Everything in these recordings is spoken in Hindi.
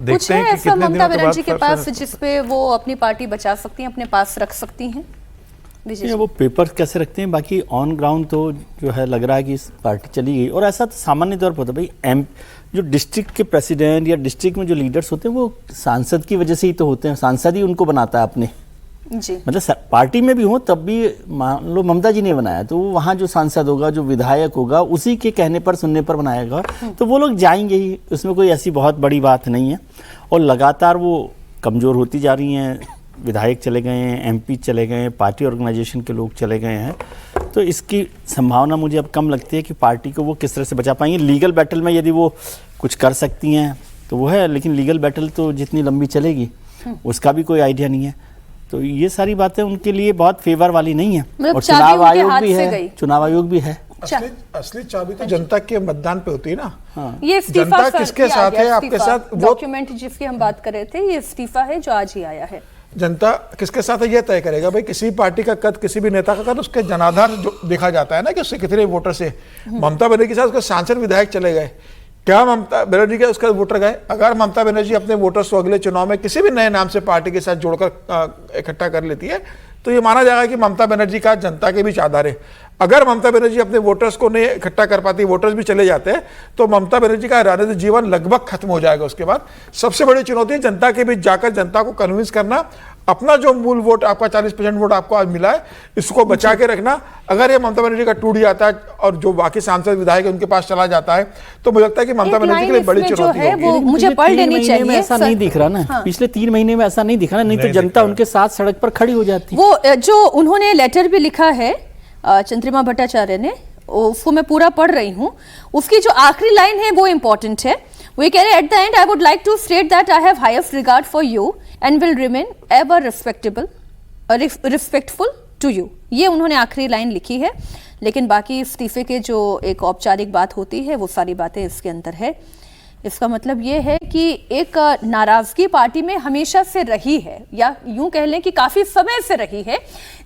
देखते हैं कि ऐसा कितने ममता दिनों के बनर्जी बाद के पास जिसपे वो अपनी पार्टी बचा सकती हैं, अपने पास रख सकती हैं? ये वो पेपर कैसे रखते हैं, बाकी ऑन ग्राउंड तो जो है लग रहा है कि इस पार्टी चली गई। और ऐसा तो सामान्य तौर पर होता है भाई, जो डिस्ट्रिक्ट के प्रेसिडेंट या डिस्ट्रिक्ट में जो लीडर्स होते हैं वो सांसद की वजह से ही तो होते हैं, सांसद ही उनको बनाता है अपने जी। मतलब पार्टी में भी हो तब भी मान लो ममता जी ने बनाया तो वहाँ जो सांसद होगा, जो विधायक होगा, उसी के कहने पर सुनने पर बनाएगा, तो वो लोग जाएंगे ही, उसमें कोई ऐसी बहुत बड़ी बात नहीं है। और लगातार वो कमज़ोर होती जा रही हैं, विधायक चले गए हैं, एमपी चले गए हैं, पार्टी ऑर्गेनाइजेशन के लोग चले गए हैं, तो इसकी संभावना मुझे अब कम लगती है कि पार्टी को वो किस तरह से बचा पाएंगे। लीगल बैटल में यदि वो कुछ कर सकती हैं तो वो है, लेकिन लीगल बैटल तो जितनी लंबी चलेगी उसका भी कोई आइडिया नहीं है। तो ये सारी बातें उनके लिए बहुत फेवर वाली नहीं है। और चुनाव आयोग भी है, चुनाव आयोग भी है। असली चाबी तो जनता के मतदान पे होती है ना। हाँ। ये जनता किसके साथ है, आपके साथ डॉक्यूमेंट जिसकी हम बात कर रहे थे, ये इस्तीफा है जो आज ही आया है। जनता किसके साथ है यह तय करेगा भाई। किसी पार्टी का कद, किसी भी नेता का कद, उसके जनाधार जो देखा जाता है ना कि उससे कितने वोटर से। ममता बनर्जी के साथ उसके सांसद विधायक चले गए, क्या ममता बनर्जी के उसका वोटर गए? अगर ममता बनर्जी अपने वोटर्स को अगले चुनाव में किसी भी नए नाम से पार्टी के साथ जोड़कर इकट्ठा कर लेती है तो ये माना जाएगा कि ममता बनर्जी का जनता के बीच आधार है। अगर ममता बनर्जी अपने वोटर्स को नहीं इकट्ठा कर पाती, वोटर्स भी चले जाते हैं, तो ममता बनर्जी का राजनीतिक जीवन लगभग खत्म हो जाएगा। उसके बाद सबसे बड़ी चुनौती है जनता के बीच जाकर जनता को कन्विंस करना, अपना जो मूल वोट आपका 40% वोट आपको आज मिला है इसको बचा के रखना। अगर ये ममता बनर्जी का टूट जाता है और जो बाकी सांसद विधायक उनके पास चला जाता है तो मुझे लगता है कि ममता बनर्जी के लिए बड़ी चुनौती होगी। वो मुझे पढ़ लेनी चाहिए। ऐसा नहीं दिख रहा ना, हाँ। पिछले 3 महीने में ऐसा नहीं दिख रहा, नहीं तो जनता उनके साथ सड़क पर खड़ी हो जाती। वो जो उन्होंने लेटर भी लिखा है चंद्रिमा भट्टाचार्य ने, उसको मैं पूरा पढ़ रही हूँ। उसकी जो आखिरी लाइन है वो इंपॉर्टेंट है। वो कह रहे, at the end I would like to state that I have highest regard for you and will remain ever respectful to you. ये उन्होंने आखिरी लाइन लिखी है, लेकिन बाकी इस्तीफे के जो एक औपचारिक बात होती है वो सारी बातें इसके अंदर है। इसका मतलब ये है कि एक नाराजगी पार्टी में हमेशा से रही है, या यूं कह लें कि काफी समय से रही है,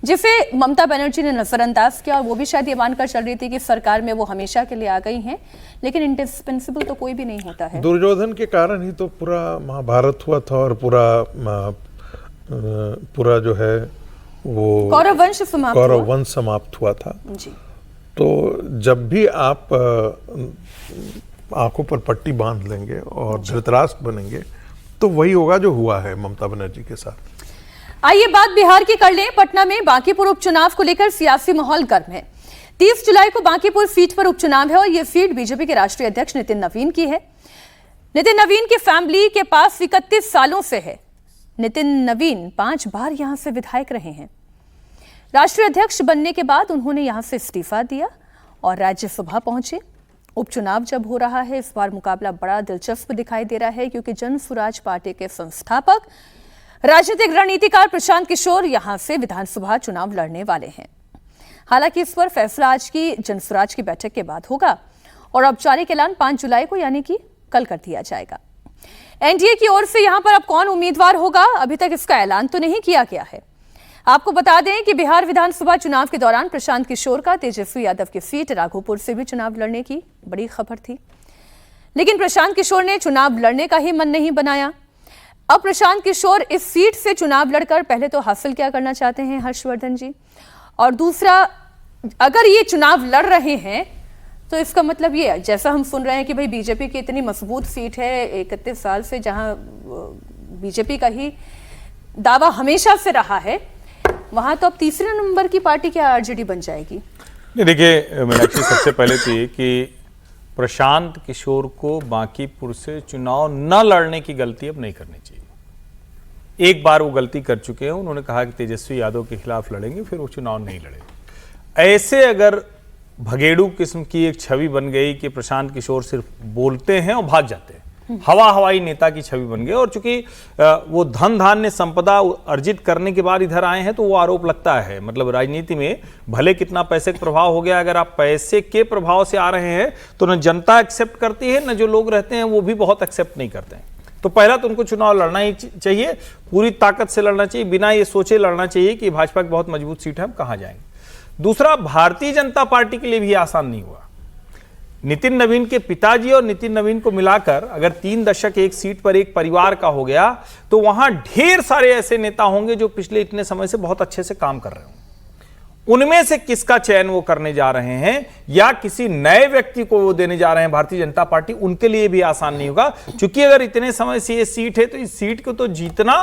जिसे ममता बनर्जी ने नजरअंदाज किया। और वो भी शायद ये मानकर चल रही थी कि सरकार में वो हमेशा के लिए आ गई हैं, लेकिन इंडिस्पेंसिबल तो कोई भी नहीं होता है। दुर्योधन के कारण ही तो पूरा महाभारत हुआ था और पूरा जो है वो कौरव वंश समाप्त हुआ था जी। तो जब भी आप आंखों पर पट्टी बांध लेंगे और धृतराष्ट्र बनेंगे तो वही होगा जो हुआ है ममता बनर्जी के साथ। आइए बात बिहार की कर लें। पटना में बांकीपुर उपचुनाव को लेकर सियासी माहौल गर्म है। 30 जुलाई को बांकीपुर सीट पर उपचुनाव है और यह सीट बीजेपी के राष्ट्रीय अध्यक्ष नितिन नवीन की है। नितिन नवीन की फैमिली के पास 31 सालों से है। नितिन नवीन 5 बार यहां से विधायक रहे हैं। राष्ट्रीय अध्यक्ष बनने के बाद उन्होंने यहां से इस्तीफा दिया और राज्यसभा पहुंचे। उपचुनाव जब हो रहा है, इस बार मुकाबला बड़ा दिलचस्प दिखाई दे रहा है, क्योंकि जन स्वराज पार्टी के संस्थापक राजनीतिक रणनीतिकार प्रशांत किशोर यहां से विधानसभा चुनाव लड़ने वाले हैं। हालांकि इस पर फैसला आज की जन स्वराज की बैठक के बाद होगा और औपचारिक ऐलान 5 जुलाई को यानी कि कल कर दिया जाएगा। एनडीए की ओर से यहां पर अब कौन उम्मीदवार होगा, अभी तक इसका ऐलान तो नहीं किया गया है। आपको बता दें कि बिहार विधानसभा चुनाव के दौरान प्रशांत किशोर का तेजस्वी यादव की सीट राघोपुर से भी चुनाव लड़ने की बड़ी खबर थी, लेकिन प्रशांत किशोर ने चुनाव लड़ने का ही मन नहीं बनाया। अब प्रशांत किशोर इस सीट से चुनाव लड़कर पहले तो हासिल क्या करना चाहते हैं हर्षवर्धन जी, और दूसरा अगर ये चुनाव लड़ रहे हैं तो इसका मतलब ये, जैसा हम सुन रहे हैं कि भाई बीजेपी की इतनी मजबूत सीट है 31 साल से, जहां बीजेपी का ही दावा हमेशा से रहा है, वहां तो अब तीसरे नंबर की पार्टी क्या आरजेडी बन जाएगी? नहीं, देखिए मीनाक्षी, सबसे पहले तो ये कि प्रशांत किशोर को बांकीपुर से चुनाव न लड़ने की गलती अब नहीं करनी चाहिए। एक बार वो गलती कर चुके हैं, उन्होंने कहा कि तेजस्वी यादव के खिलाफ लड़ेंगे, फिर वो चुनाव नहीं लड़ेंगे। ऐसे अगर भगेड़ू किस्म की एक छवि बन गई कि प्रशांत किशोर सिर्फ बोलते हैं और भाग जाते हैं, हवाई नेता की छवि बन गई, और चूंकि वो धन धान्य संपदा अर्जित करने के बाद इधर आए हैं तो वो आरोप लगता है, मतलब राजनीति में भले कितना पैसे का प्रभाव हो गया, अगर आप पैसे के प्रभाव से आ रहे हैं तो न जनता एक्सेप्ट करती है, न जो लोग रहते हैं वो भी बहुत एक्सेप्ट नहीं करते हैं। तो पहला तो उनको चुनाव लड़ना ही चाहिए, पूरी ताकत से लड़ना चाहिए, बिना ये सोचे लड़ना चाहिए कि भाजपा की बहुत मजबूत सीट है, हम कहाँ जाएंगे। दूसरा, भारतीय जनता पार्टी के लिए भी आसान नहीं हुआ। नितिन नवीन के पिताजी और नितिन नवीन को मिलाकर अगर 3 दशक एक सीट पर एक परिवार का हो गया तो वहां ढेर सारे ऐसे नेता होंगे जो पिछले इतने समय से बहुत अच्छे से काम कर रहे होंगे। उनमें से किसका चयन वो करने जा रहे हैं या किसी नए व्यक्ति को वो देने जा रहे हैं भारतीय जनता पार्टी, उनके लिए भी आसान नहीं होगा। क्योंकि अगर इतने समय से ये सीट है तो इस सीट को तो जीतना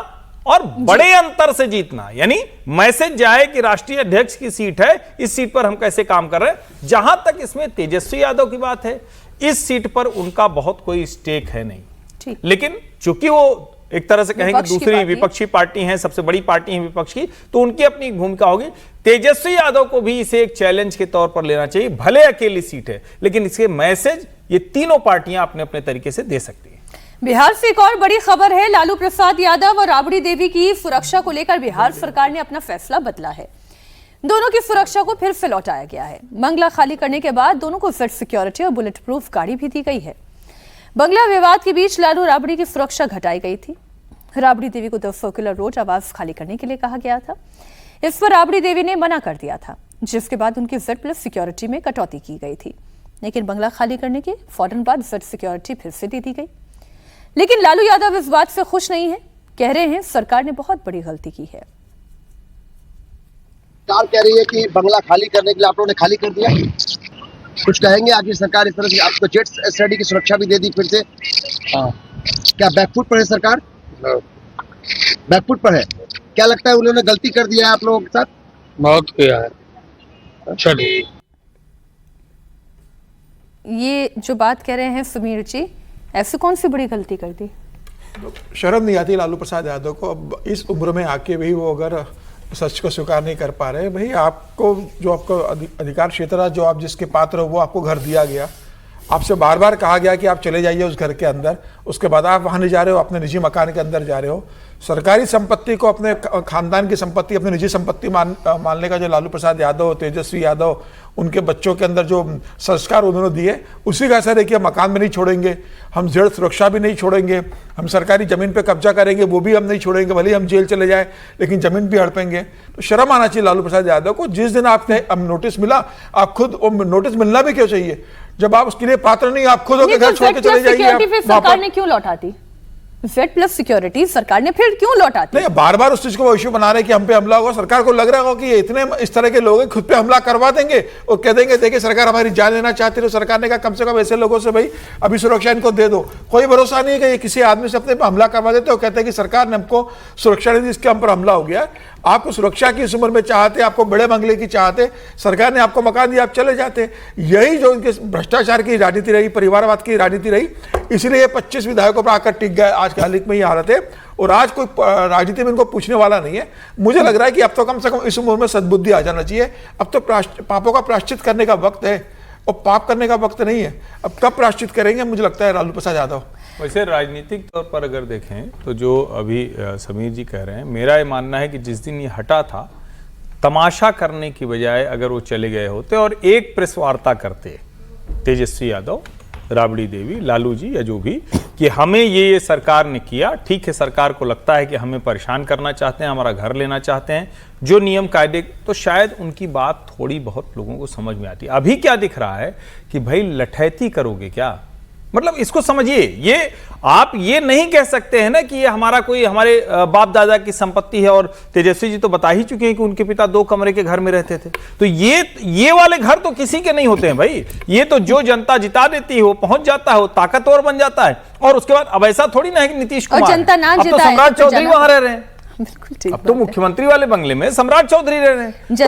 और बड़े अंतर से जीतना, यानी मैसेज जाए कि राष्ट्रीय अध्यक्ष की सीट है, इस सीट पर हम कैसे काम कर रहे हैं। जहां तक इसमें तेजस्वी यादव की बात है, इस सीट पर उनका बहुत कोई स्टेक है नहीं, लेकिन चूंकि वो एक तरह से कहेंगे दूसरी विपक्षी पार्टी है, सबसे बड़ी पार्टी है विपक्ष की, तो उनकी अपनी भूमिका होगी। तेजस्वी यादव को भी इसे एक चैलेंज के तौर पर लेना चाहिए, भले अकेली सीट है लेकिन इसके मैसेज ये तीनों पार्टियां अपने अपने तरीके से दे सकती है। बिहार से एक और बड़ी खबर है। लालू प्रसाद यादव और राबड़ी देवी की सुरक्षा को लेकर बिहार सरकार ने अपना फैसला बदला है। दोनों की सुरक्षा को फिर से लौटाया गया है। बंगला खाली करने के बाद दोनों को फिर सिक्योरिटी और बुलेट प्रूफ गाड़ी भी दी गई है। बंगला विवाद के बीच लालू राबड़ी की सुरक्षा घटाई गई थी। राबड़ी देवी को द सर्कुलर रोड आवास खाली करने के लिए कहा गया था। इस पर राबड़ी देवी ने मना कर दिया था, जिसके बाद उनकी जेड प्लस सिक्योरिटी में कटौती की गई थी। लेकिन बंगला खाली करने के फौरन बाद जेड सिक्योरिटी फिर से दे दी गई। लेकिन लालू यादव इस बात से खुश नहीं है, कह रहे हैं सरकार ने बहुत बड़ी गलती की है। सरकार कह रही है कि बंगला खाली करने के लिए आप लोगों ने खाली कर दिया। कुछ कहेंगे आखिर सरकार इस तरह से आपको जेट स्टडी की सुरक्षा भी दे दी फिर से? क्या बैकफुट पर है सरकार? बैकफुट पर है। क्या लगता है उन्होंने गलती कर दिया है आप लोगों के साथ? बहुत किया है। चलिए, ये जो बात कह रहे हैं समीर जी, ऐसी कौन सी बड़ी गलती कर दी? शर्म नहीं आती लालू प्रसाद यादव को? अब इस उम्र में आके भी वो अगर सच को स्वीकार नहीं कर पा रहे। भाई आपको जो आपको अधिकार क्षेत्र, जो आप जिसके पात्र हो, वो आपको घर दिया गया, आपसे बार बार कहा गया कि आप चले जाइए उस घर के अंदर, उसके बाद आप वहाँ नहीं जा रहे हो, अपने निजी मकान के अंदर जा रहे हो। सरकारी संपत्ति को अपने खानदान की संपत्ति, अपनी निजी संपत्ति मानने का जो लालू प्रसाद यादव, तेजस्वी यादव, उनके बच्चों के अंदर जो संस्कार उन्होंने दिए, उसी का असर है कि हम मकान भी नहीं छोड़ेंगे, हम जेल सुरक्षा भी नहीं छोड़ेंगे, हम सरकारी ज़मीन पे कब्जा करेंगे वो भी हम नहीं छोड़ेंगे, भले हम जेल चले जाए लेकिन ज़मीन भी हड़पेंगे। तो शर्म आना चाहिए लालू प्रसाद यादव को। जिस दिन आपने नोटिस मिला, आप खुद नोटिस मिलना भी क्यों चाहिए जब आप उसके लिए पात्र नहीं, आप खुद होकर घर छोड़ के चले जाइए। सरकार ने क्यों लौटाती जेड प्लस सिक्योरिटी? सरकार ने फिर क्यों लौटाती? नहीं, बार बार उस चीज को इश्यू बना रहे कि हम पे हमला होगा। सरकार को लग रहा होगा कि ये इतने इस तरह के लोग हैं, खुद पे हमला करवा देंगे और कह देंगे देखिए सरकार हमारी जान लेना चाहती है। तो सरकार ने कहा कम से कम ऐसे लोगों से भाई अभी सुरक्षा इनको दे दो। कोई भरोसा नहीं है कि ये किसी आदमी से अपने पे हमला करवा देते हो, कहते हैं कि सरकार ने हमको सुरक्षा नहीं दी, इसके हम पर हमला हो गया। आपको सुरक्षा की इस उम्र में चाहते, आपको बड़े बंगले की चाहते, सरकार ने आपको मकान दिया, आप चले जाते। यही जो इनके भ्रष्टाचार की राजनीति रही, परिवारवाद की राजनीति रही, इसलिए 25 विधायकों पर आकर टिक गए। आज के हालिक में ही हालत है और आज कोई राजनीति में इनको पूछने वाला नहीं है। मुझे लग रहा है कि अब तो कम से कम इस उम्र में सद्बुद्धि आ जाना चाहिए। अब तो पापों का प्रायश्चित करने का वक्त है और पाप करने का वक्त नहीं है। अब कब प्रायश्चित करेंगे मुझे लगता है लालू प्रसाद यादव। वैसे राजनीतिक तौर पर अगर देखें तो जो अभी समीर जी कह रहे हैं, मेरा ये मानना है कि जिस दिन ये हटा था, तमाशा करने की बजाय अगर वो चले गए होते और एक प्रेस वार्ता करते, तेजस्वी यादव, राबड़ी देवी, लालू जी या जो भी, कि हमें ये सरकार ने किया, ठीक है, सरकार को लगता है कि हमें परेशान करना चाहते हैं, हमारा घर लेना चाहते हैं, जो नियम कायदे, तो शायद उनकी बात थोड़ी बहुत लोगों को समझ में आती। अभी क्या दिख रहा है कि भाई लठैती करोगे क्या? मतलब इसको समझिए, ये आप ये नहीं कह सकते हैं ना कि ये हमारा कोई हमारे बाप दादा की संपत्ति है। और तेजस्वी जी तो बता ही चुके हैं कि उनके पिता 2 कमरे के घर में रहते थे। तो ये वाले घर तो किसी के नहीं होते हैं भाई। ये तो जो जनता जिता देती है वो पहुंच जाता है, वो ताकतवर बन जाता है। और उसके बाद अब ऐसा थोड़ी ना है कि नीतीश कुमार, जनता ना अब तो सम्राट चौधरी वहां रह रहे हैं, बिल्कुल ठीक, अब तो मुख्यमंत्री वाले बंगले में सम्राट चौधरी रह रहे हैं।